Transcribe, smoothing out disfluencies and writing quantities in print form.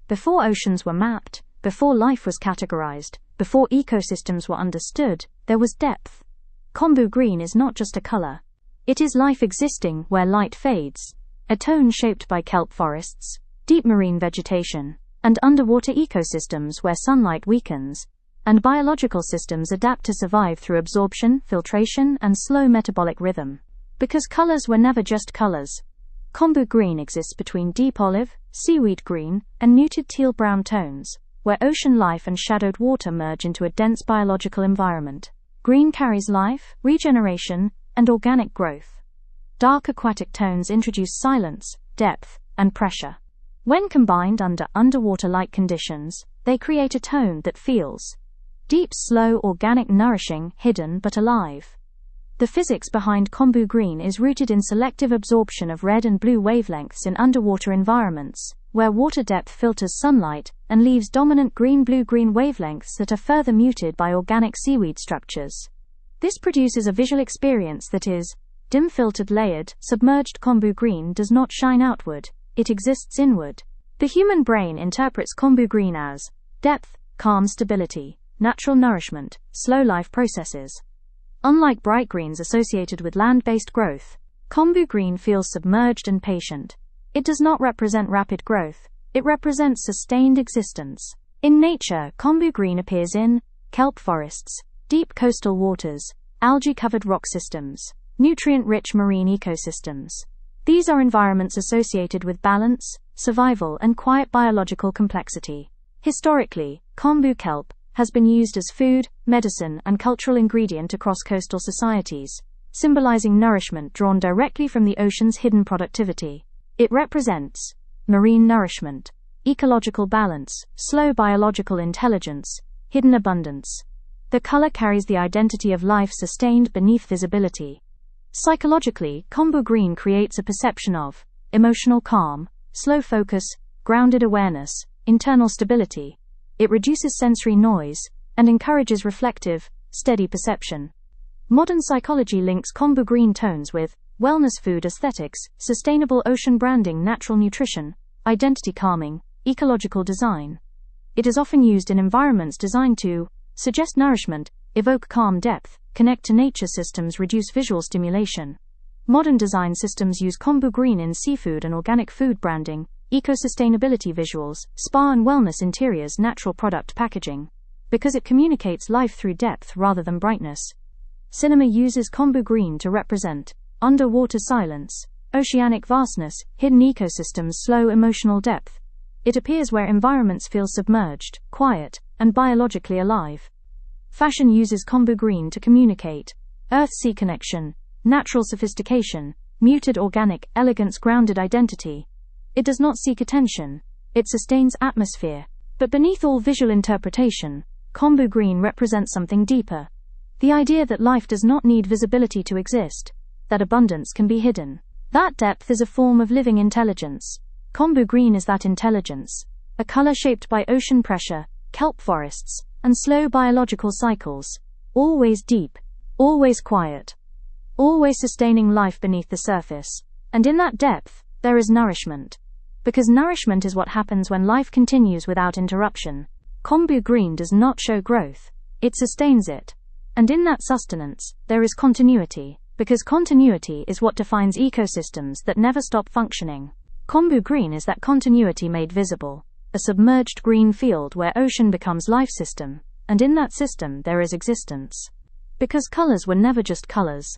Before oceans were mapped, before life was categorized, before ecosystems were understood, there was depth. Kombu Green is not just a color. It is life existing where light fades, a tone shaped by kelp forests, deep marine vegetation, and underwater ecosystems where sunlight weakens, and biological systems adapt to survive through absorption, filtration, and slow metabolic rhythm. Because colors were never just colors. Kombu Green exists between deep olive, seaweed-green, and muted teal-brown tones, where ocean life and shadowed water merge into a dense biological environment. Green carries life, regeneration, and organic growth. Dark aquatic tones introduce silence, depth, and pressure. When combined under underwater-like conditions, they create a tone that feels deep, slow, organic, nourishing, hidden but alive. The physics behind Kombu Green is rooted in selective absorption of red and blue wavelengths in underwater environments, where water depth filters sunlight and leaves dominant green-blue-green wavelengths that are further muted by organic seaweed structures. This produces a visual experience that is dim-filtered, layered. Submerged Kombu Green does not shine outward, it exists inward. The human brain interprets Kombu Green as depth, calm stability, natural nourishment, slow life processes. Unlike bright greens associated with land-based growth, Kombu Green feels submerged and patient. It does not represent rapid growth, it represents sustained existence. In nature, Kombu Green appears in kelp forests, deep coastal waters, algae-covered rock systems, nutrient-rich marine ecosystems. These are environments associated with balance, survival, and quiet biological complexity. Historically, Kombu kelp has been used as food, medicine, and cultural ingredient across coastal societies, symbolizing nourishment drawn directly from the ocean's hidden productivity. It represents marine nourishment, ecological balance, slow biological intelligence, hidden abundance. The color carries the identity of life sustained beneath visibility. Psychologically, Kombu Green creates a perception of emotional calm, slow focus, grounded awareness, internal stability. It reduces sensory noise and encourages reflective, steady perception. Modern psychology links Kombu Green tones with wellness, food aesthetics, sustainable ocean branding, natural nutrition, identity calming, ecological design. It is often used in environments designed to suggest nourishment, evoke calm depth, connect to nature systems, reduce visual stimulation. Modern design systems use Kombu Green in seafood and organic food branding, eco-sustainability visuals, spa and wellness interiors, natural product packaging. Because it communicates life through depth rather than brightness. Cinema uses Kombu Green to represent underwater silence, oceanic vastness, hidden ecosystems, slow emotional depth. It appears where environments feel submerged, quiet, and biologically alive. Fashion uses Kombu Green to communicate earth-sea connection, natural sophistication, muted organic elegance, grounded identity. It does not seek attention, it sustains atmosphere. But beneath all visual interpretation, Kombu Green represents something deeper. The idea that life does not need visibility to exist, that abundance can be hidden. That depth is a form of living intelligence. Kombu Green is that intelligence, a color shaped by ocean pressure, kelp forests, and slow biological cycles. Always deep, always quiet, always sustaining life beneath the surface. And in that depth, there is nourishment. Because nourishment is what happens when life continues without interruption. Kombu Green does not show growth, it sustains it. And in that sustenance, there is continuity, because continuity is what defines ecosystems that never stop functioning. Kombu Green is that continuity made visible, a submerged green field where ocean becomes life system, and in that system there is existence. Because colors were never just colors.